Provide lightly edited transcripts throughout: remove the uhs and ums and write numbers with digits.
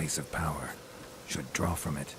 place of power. Should draw from it.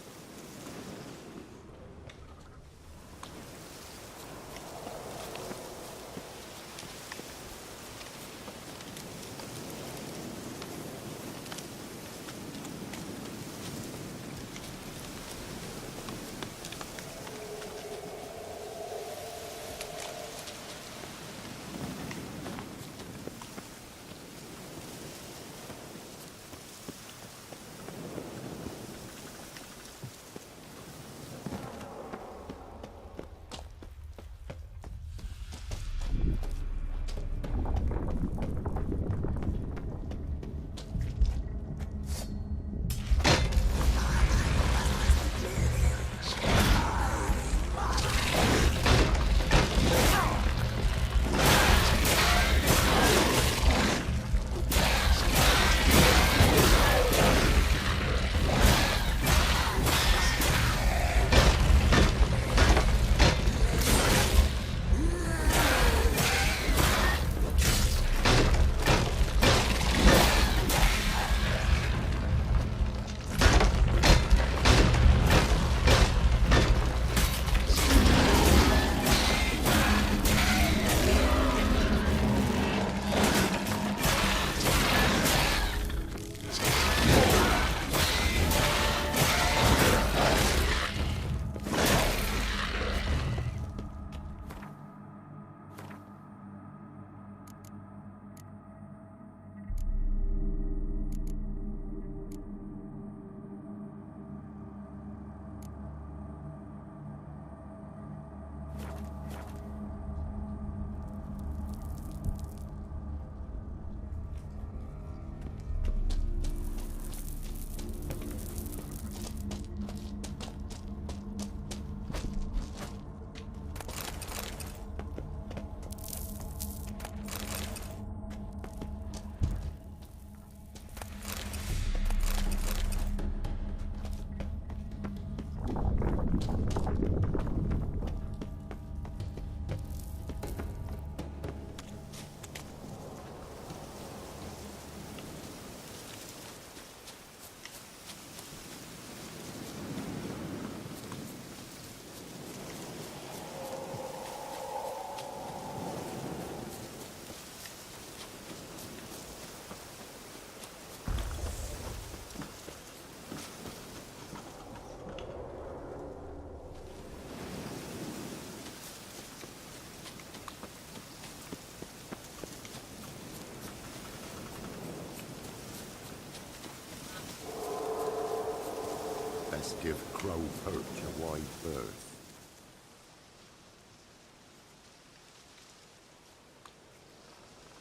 Best give Crow Perch a wide berth.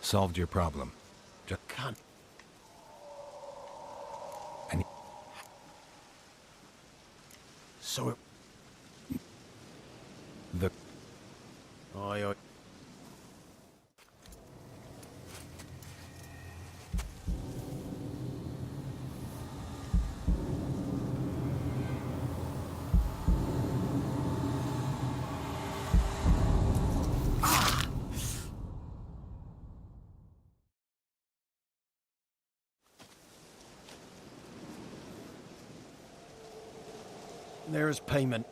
Solved your problem. Just Can't. And So it... the Aye. There's payment.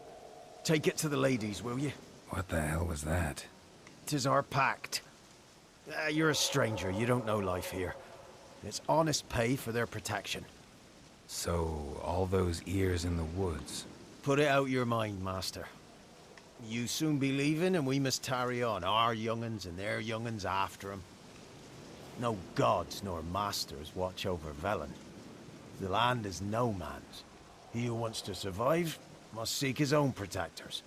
Take it to the ladies, will you? what the hell was that? 'Tis our pact. You're a stranger, you don't know life here. It's honest pay for their protection. So, all those ears in the woods. Put it out your mind, master. You soon be leaving and we must tarry on, our young'uns and their young'uns after 'em. No gods nor masters watch over Velen. The land is no man's. He who wants to survive must seek his own protectors.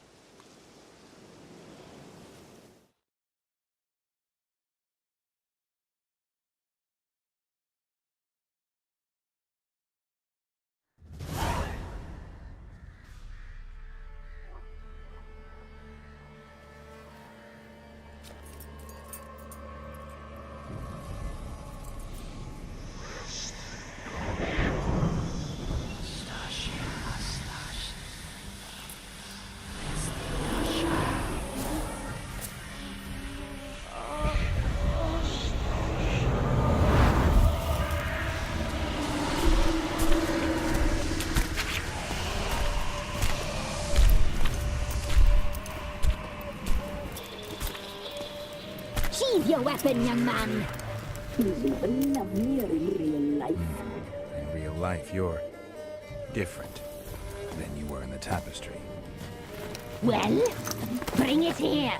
Sheathe your weapon, young man. He's even lovelier in real life. In real life, you're different than you were in the tapestry. Well, bring it here.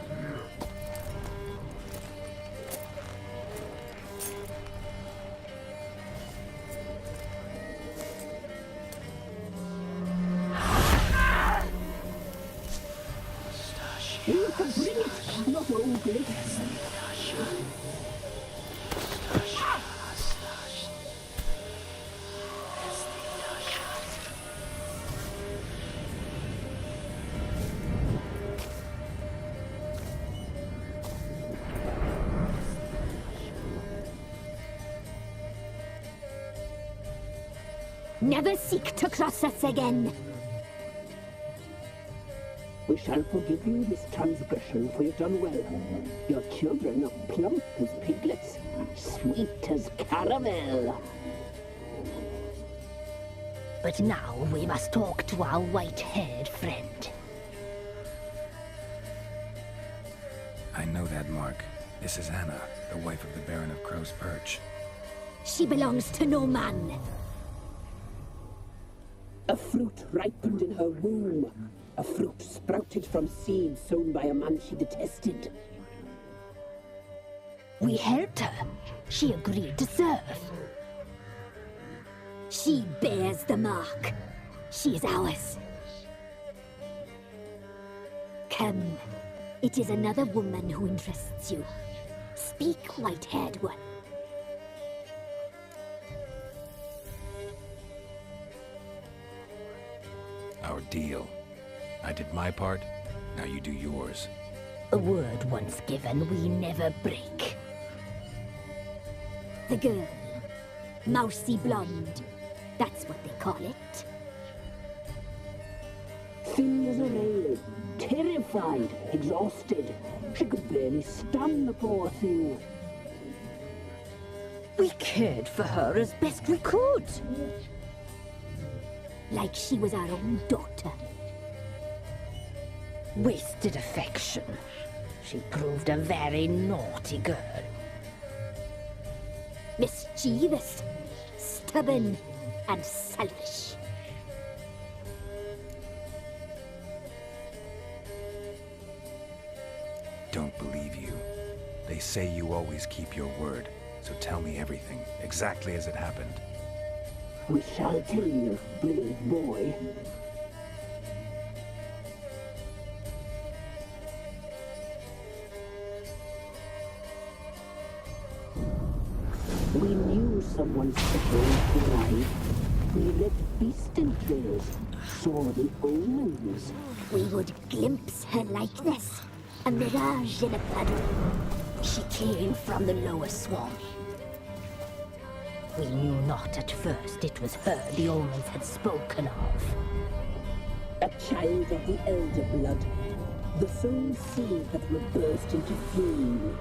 You can bring it, not ugly. Never seek to cross us again. We shall forgive you this transgression, for you've done well. Your children are plump as piglets, sweet as caramel. But now we must talk to our white-haired friend. I know that mark. This is Anna, the wife of the Baron of Crow's Perch. She belongs to no man. A fruit ripened in her womb. A fruit sprouted from seeds sown by a man she detested. We helped her. She agreed to serve. She bears the mark. She is ours. Come. It is another woman who interests you. Speak, white-haired one. Our deal. I did my part, now you do yours. A word once given, we never break. The girl. Mousy blonde. That's what they call it. Thin as a rail, terrified, exhausted. She could barely stand, the poor thing. We cared for her as best we could. Like she was our own daughter. Wasted affection. She proved a very naughty girl. Mischievous, stubborn, and selfish. Don't believe you. They say you always keep your word, so tell me everything, exactly as it happened. We shall tell you, brave boy. We knew someone special would arrive. We read beast entrails, saw the omens. We would glimpse her like this, a mirage in a puddle. She came from the lower swamp. We knew not at first it was her the omens had spoken of. A child of the elder blood, the soul seed that will burst into flame.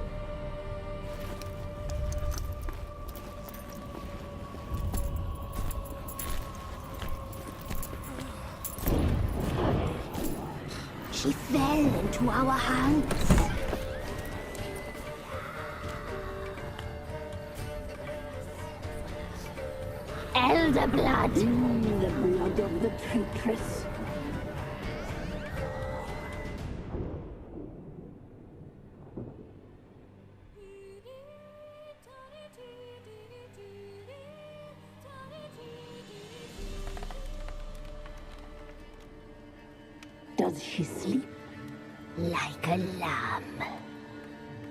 She fell into our hands. Elder blood! The blood of the traitress. Does she sleep? Like a lamb.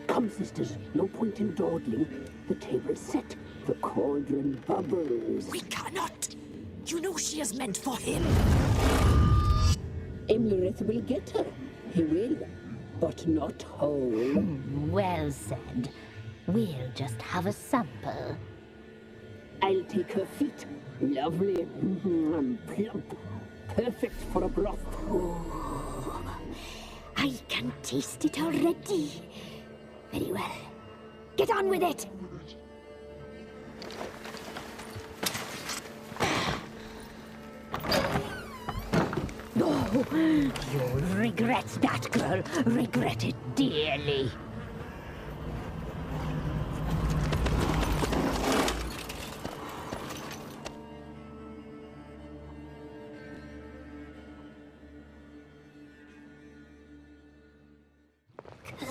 Come, sisters, no point in dawdling. The table's set. The cauldron bubbles. We cannot! You know she is meant for him. Imlerith will get her. He will, but not whole. Well said. We'll just have a sample. I'll take her feet. Lovely and plump. Perfect for a broth. I can taste it already. Very well. Get on with it! Oh, you'll regret that, girl. Regret it dearly.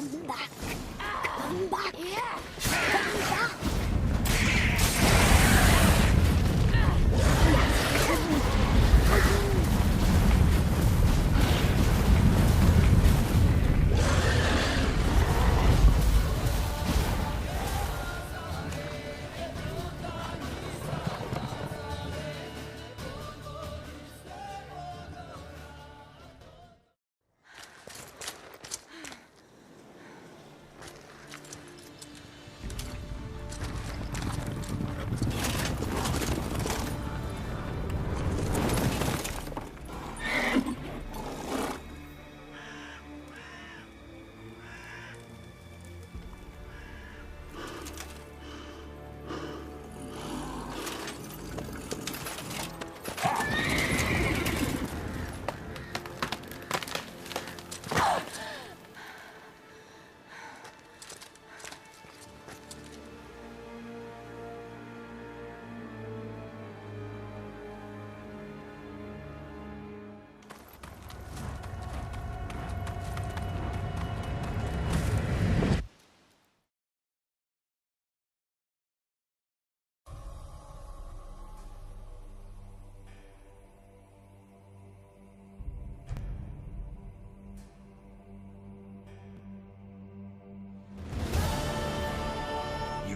Come back! Come back! Come back!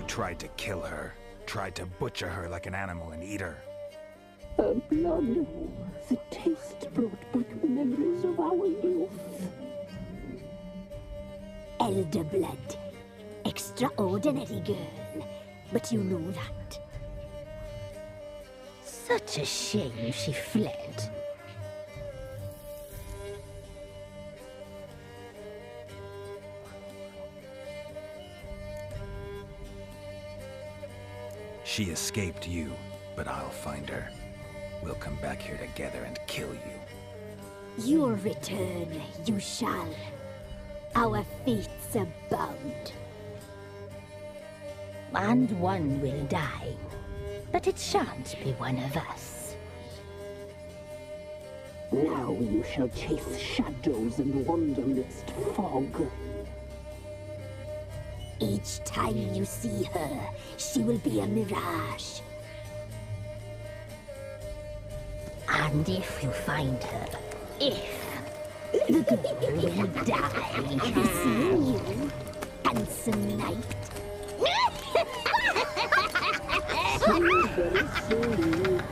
Tried to kill her. Tried to butcher her like an animal and eat her. Her blood. The taste brought back memories of our youth. Elder blood. Extraordinary girl. But you know that. Such a shame she fled. She escaped you, but I'll find her. We'll come back here together and kill you. Your return, you shall. Our fates are bound. And one will die, but it shan't be one of us. Now you shall chase shadows and wander midst fog. Each time you see her, she will be a mirage. And if you find her, the girl will die. Seeing you, handsome knight. Very soon.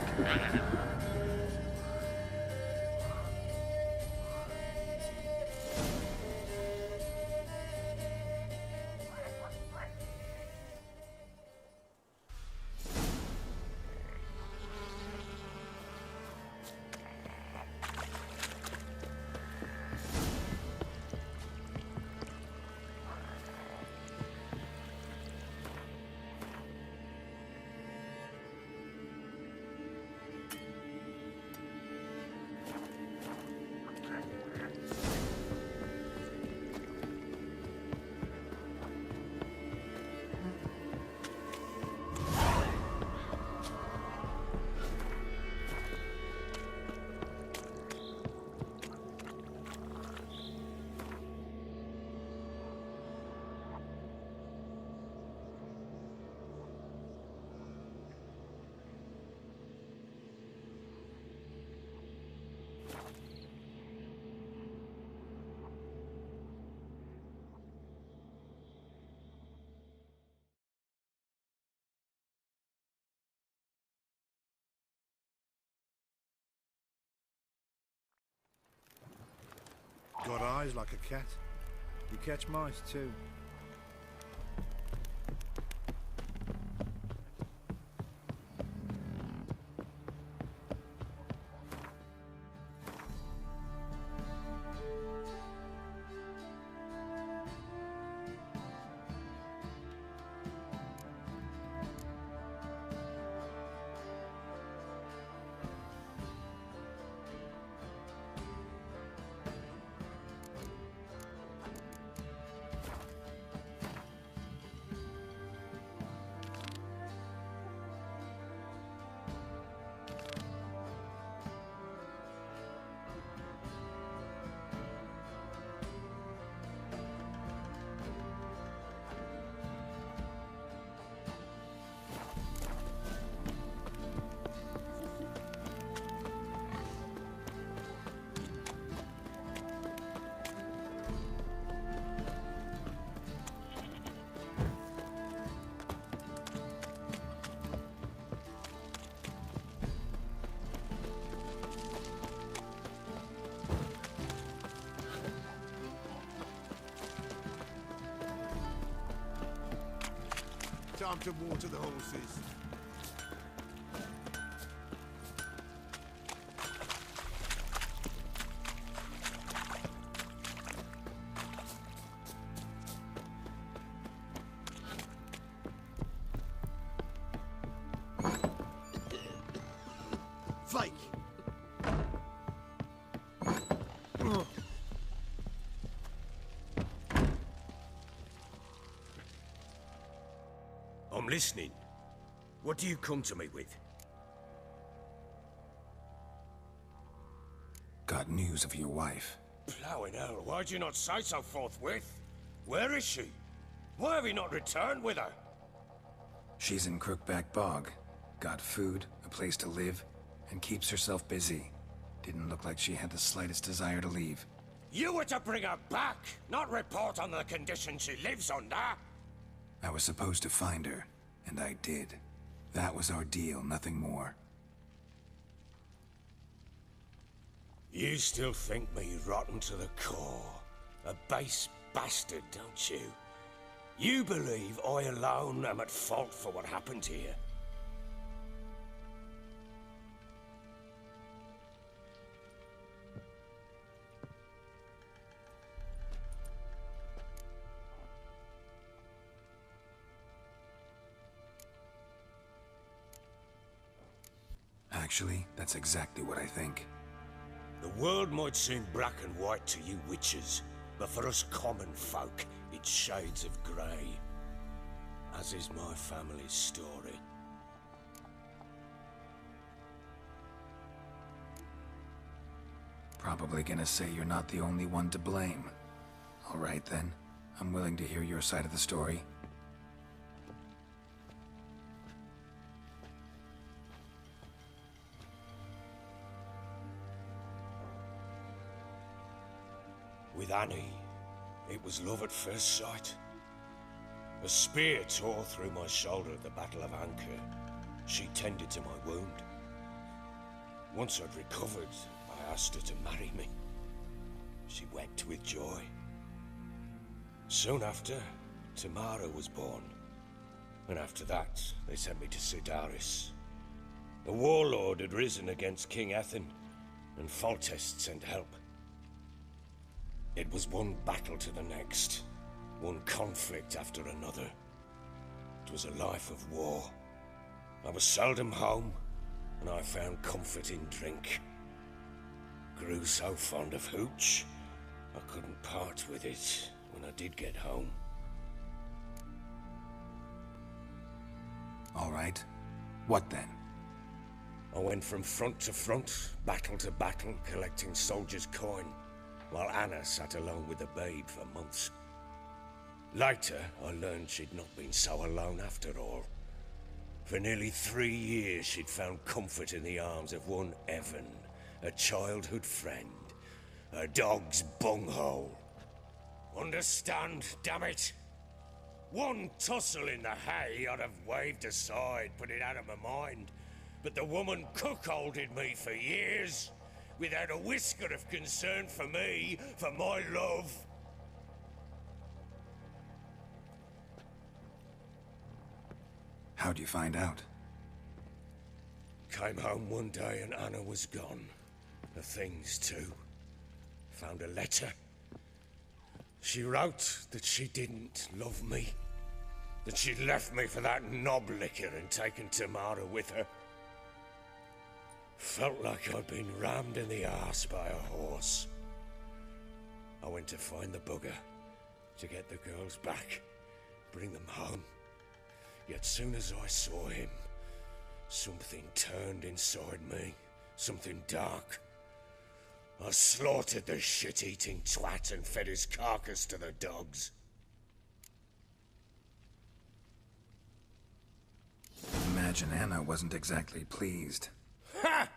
Got eyes like a cat. You catch mice too. time to water the horses. Fake! I'm listening. What do you come to me with? Got news of your wife. Plowing hell, why'd you not say so forthwith? Where is she? Why have you not returned with her? She's in Crookback Bog. Got food, a place to live, and keeps herself busy. Didn't look like she had the slightest desire to leave. You were to bring her back, not report on the conditions she lives under. I was supposed to find her, and I did. That was our deal, nothing more. You still think me rotten to the core. A base bastard, don't you? You believe I alone am at fault for what happened here. Actually, that's exactly what I think. The world might seem black and white to you witches, but for us common folk, it's shades of grey. As is my family's story. Probably gonna say you're not the only one to blame. All right then, I'm willing to hear your side of the story. With Annie, it was love at first sight. A spear tore through my shoulder at the Battle of Anchor. She tended to my wound. Once I'd recovered, I asked her to marry me. She wept with joy. Soon after, Tamara was born. And after that, they sent me to Sidaris. The warlord had risen against King Ethan, and Foltest sent help. It was one battle to the next, one conflict after another. It was a life of war. I was seldom home, and I found comfort in drink. Grew so fond of hooch, I couldn't part with it when I did get home. All right. What then? I went from front to front, battle to battle, collecting soldiers' coin, while Anna sat alone with the babe for months. Later, I learned she'd not been so alone after all. For nearly 3 years, she'd found comfort in the arms of one Evan, a childhood friend, a dog's bunghole. Understand, damn it? One tussle in the hay I'd have waved aside, put it out of my mind. But the woman cuckolded me for years, without a whisker of concern for me, for my love. How'd you find out? Came home one day and Anna was gone. The things too. Found a letter. She wrote that she didn't love me. That she'd left me for that knob licker and taken Tamara with her. Felt like I'd been rammed in the arse by a horse. I went to find the bugger, to get the girls back, bring them home. Yet soon as I saw him, something turned inside me, something dark. I slaughtered the shit-eating twat and fed his carcass to the dogs. Imagine Anna wasn't exactly pleased. Ha!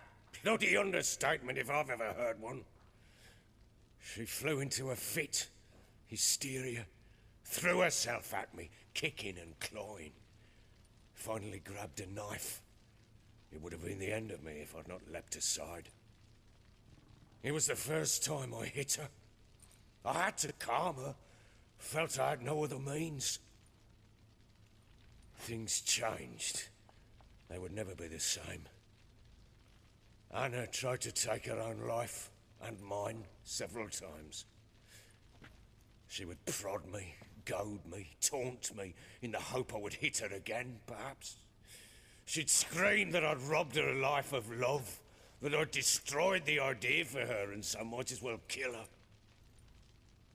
Bloody understatement if I've ever heard one. She flew into a fit, hysteria, threw herself at me, kicking and clawing. Finally grabbed a knife. It would have been the end of me if I'd not leapt aside. It was the first time I hit her. I had to calm her. Felt I had no other means. Things changed. They would never be the same. Anna tried to take her own life, and mine, several times. She would prod me, goad me, taunt me, in the hope I would hit her again, perhaps. She'd scream that I'd robbed her life of love, that I'd destroyed the idea for her, and so might as well kill her.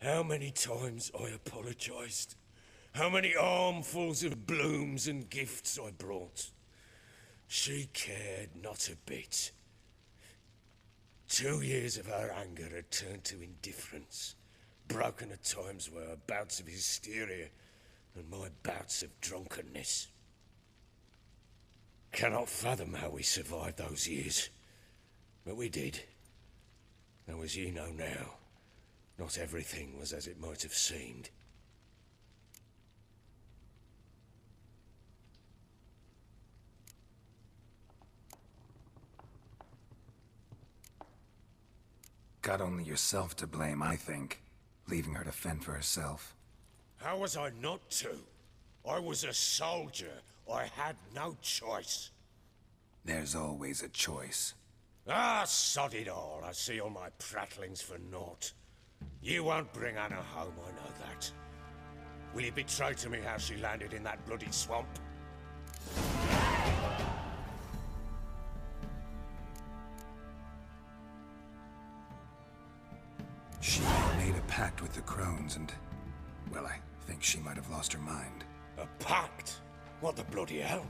How many times I apologized. How many armfuls of blooms and gifts I brought. She cared not a bit. 2 years of her anger had turned to indifference, broken at times by her bouts of hysteria and my bouts of drunkenness. Cannot fathom how we survived those years, but we did. Though as you know now, not everything was as it might have seemed. Got only yourself to blame, I think. Leaving her to fend for herself. How was I not to? I was a soldier. I had no choice. There's always a choice. Ah, sod it all. I see all my prattlings for naught. You won't bring Anna home, I know that. Will you betray to me how she landed in that bloody swamp? She made a pact with the crones and... well, I think she might have lost her mind. A pact? What the bloody hell?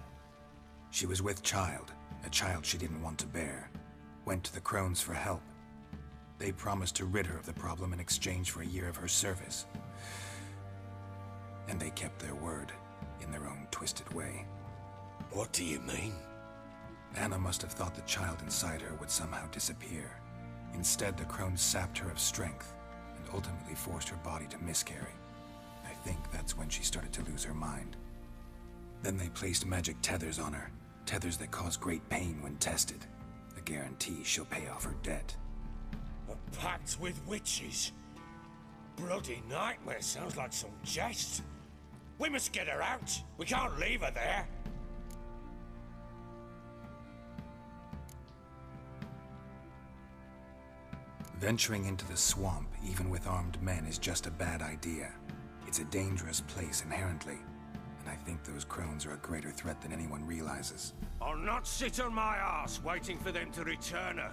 She was with child, a child she didn't want to bear. Went to the crones for help. They promised to rid her of the problem in exchange for a year of her service. And they kept their word, in their own twisted way. What do you mean? Anna must have thought the child inside her would somehow disappear. Instead, the crones sapped her of strength, and ultimately forced her body to miscarry. I think that's when she started to lose her mind. Then they placed magic tethers on her, tethers that cause great pain when tested. A guarantee she'll pay off her debt. A pact with witches? Bloody nightmare, sounds like some jest. We must get her out. We can't leave her there. Venturing into the swamp, even with armed men, is just a bad idea. It's a dangerous place inherently, and I think those crones are a greater threat than anyone realizes. I'll not sit on my ass waiting for them to return her.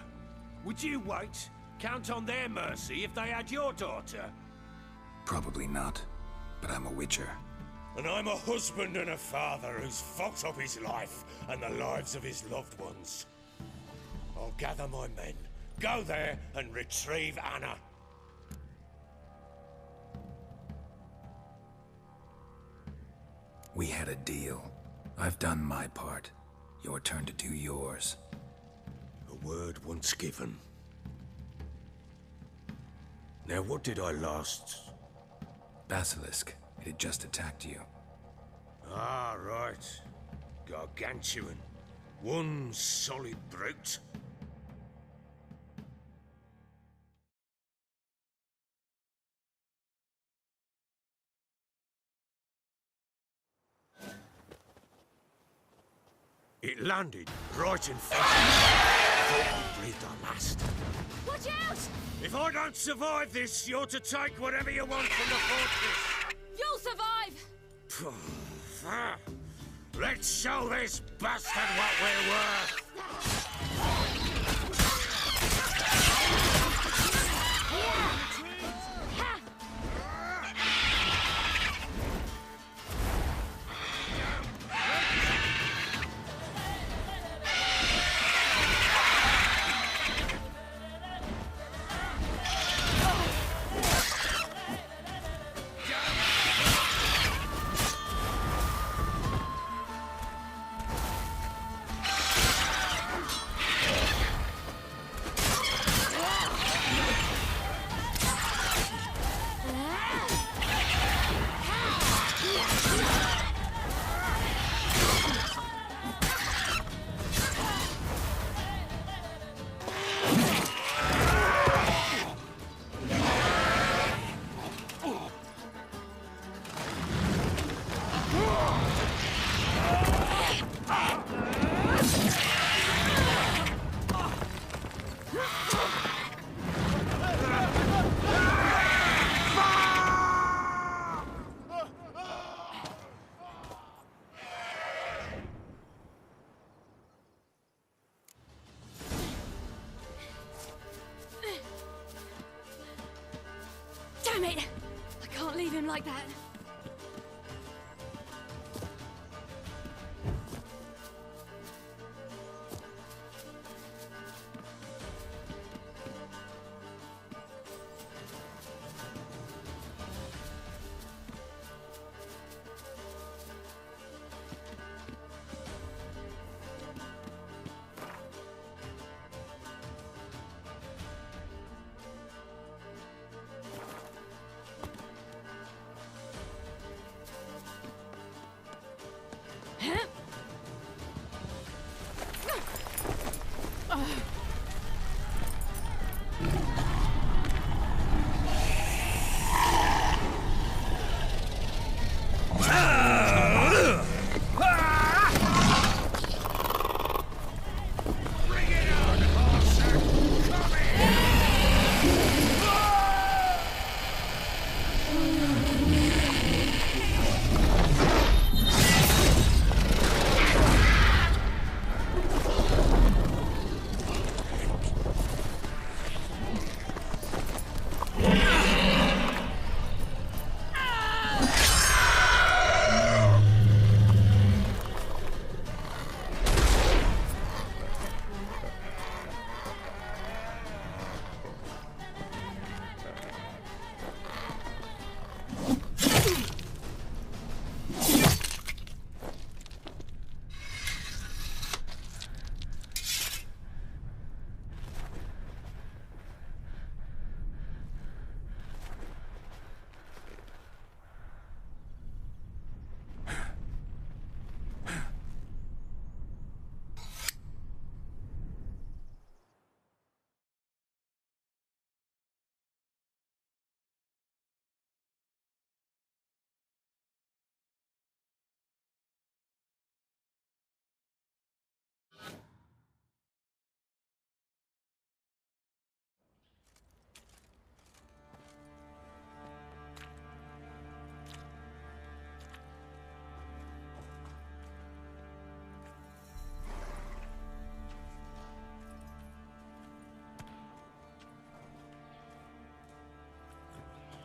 Would you wait? Count on their mercy if they had your daughter? Probably not, but I'm a witcher. And I'm a husband and a father who's fucked up his life and the lives of his loved ones. I'll gather my men, go there and retrieve Anna. We had a deal. I've done my part. Your turn to do yours. A word once given. Now what did I last... Basilisk. It had just attacked you. Ah, right. Gargantuan. One solid brute. It landed right in front of me. I thought we breathed our last. Watch out! If I don't survive this, you're to take whatever you want from the fortress. You'll survive! Let's show this bastard what we're worth! leave him like that.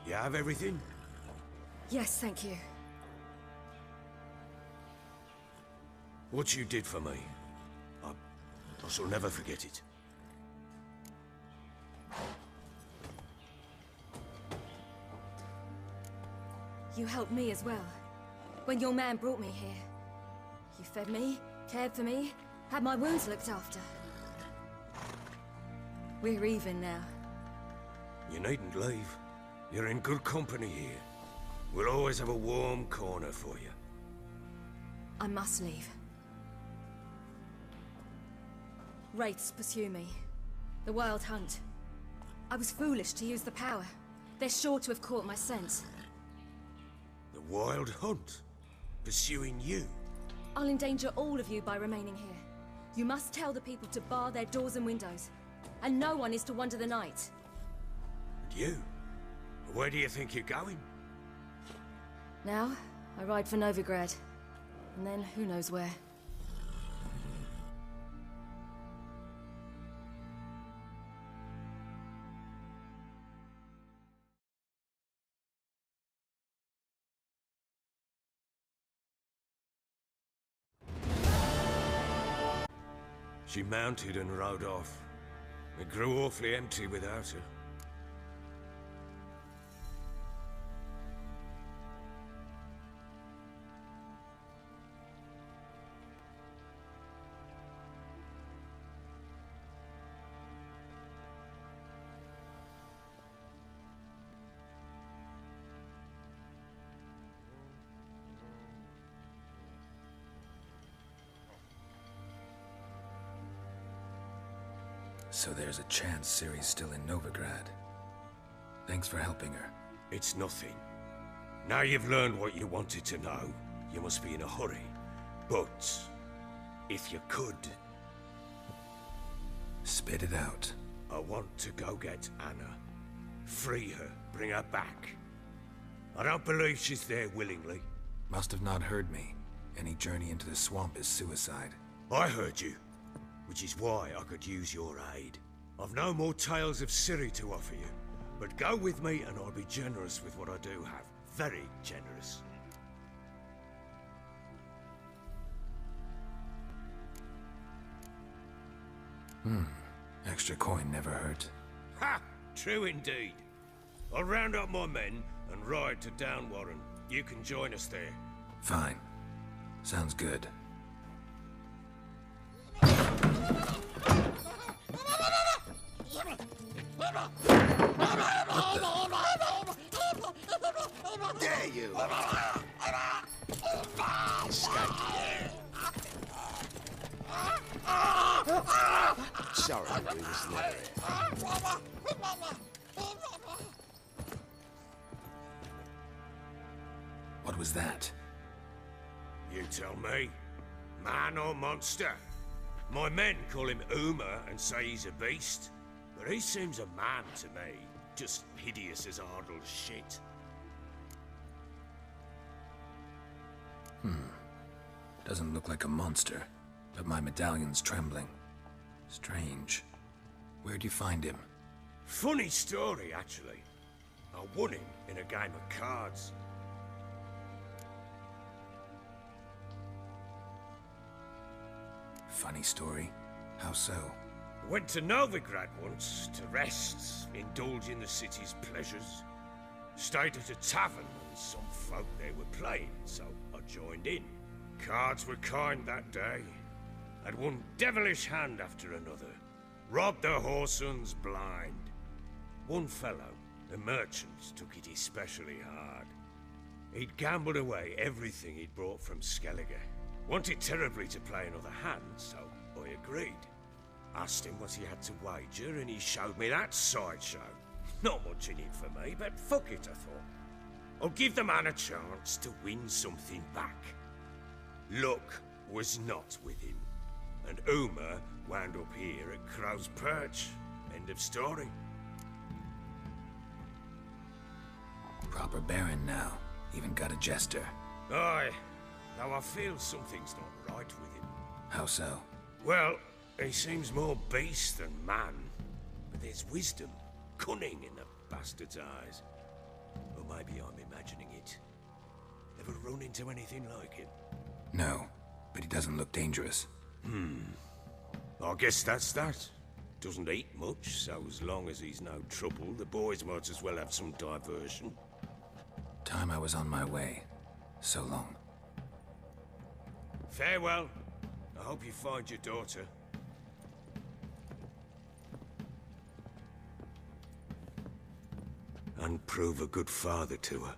You have everything? Yes, thank you. What you did for me, I shall never forget it. You helped me as well. When your man brought me here. You fed me, cared for me, had my wounds looked after. We're even now. You needn't leave. You're in good company here. We'll always have a warm corner for you. I must leave. Wraiths pursue me. The Wild Hunt. I was foolish to use the power. They're sure to have caught my scent. The Wild Hunt? Pursuing you? I'll endanger all of you by remaining here. You must tell the people to bar their doors and windows. And no one is to wander the night. And you? Where do you think you're going? Now, I ride for Novigrad. And then, who knows where. She mounted and rode off. It grew awfully empty without her. So there's a chance Ciri's still in Novigrad. Thanks for helping her. It's nothing. Now you've learned what you wanted to know, you must be in a hurry. But, if you could... Spit it out. I want to go get Anna. Free her, bring her back. I don't believe she's there willingly. Must have not heard me. Any journey into the swamp is suicide. I heard you, which is why I could use your aid. I've no more tales of Ciri to offer you, but go with me and I'll be generous with what I do have. Very generous. Extra coin never hurt. Ha! True indeed. I'll round up my men and ride to Downwarren. You can join us there. Fine. Sounds good. Dare you! Sorry, we was never here. What was that? You tell me. Man or monster? My men call him Uma and say he's a beast. But he seems a man to me. Just hideous as Ardle's shit. Doesn't look like a monster, but my medallion's trembling. Strange. Where'd you find him? Funny story, actually. I won him in a game of cards. Funny story? How so? Went to Novigrad once to rest, indulge in the city's pleasures. Stayed at a tavern and some folk there were playing, so I joined in. Cards were kind that day. Had one devilish hand after another. Robbed the whoresun's blind. One fellow, a merchant, took it especially hard. He'd gambled away everything he'd brought from Skellige. Wanted terribly to play another hand, so I agreed. Asked him what he had to wager, and he showed me that sideshow. Not much in it for me, but fuck it, I thought. I'll give the man a chance to win something back. Luck was not with him, and Uma wound up here at Crow's Perch. End of story. Proper baron now. Even got a jester. Aye, though I feel something's not right with him. How so? Well, he seems more beast than man, but there's wisdom, cunning in the bastard's eyes. Or maybe I'm imagining it. Ever run into anything like him? No, but he doesn't look dangerous. I guess that's that. Doesn't eat much, so as long as he's no trouble, the boys might as well have some diversion. Time I was on my way. So long. Farewell. I hope you find your daughter. And prove a good father to her.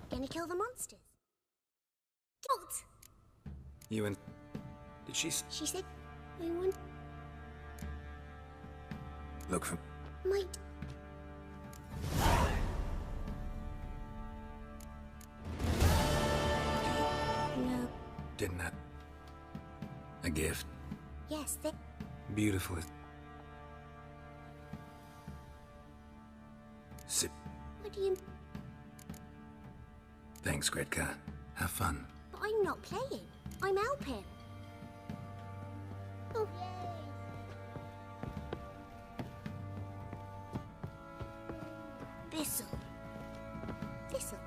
Gonna kill the monsters. Don't! You and... Did she She said, I want look for... my... No. Didn't that... A gift? Yes, they... Beautiful. Sip. What do you... Thanks, Gretka. Have fun. But I'm not playing. I'm helping. Oh. Thistle. Thistle.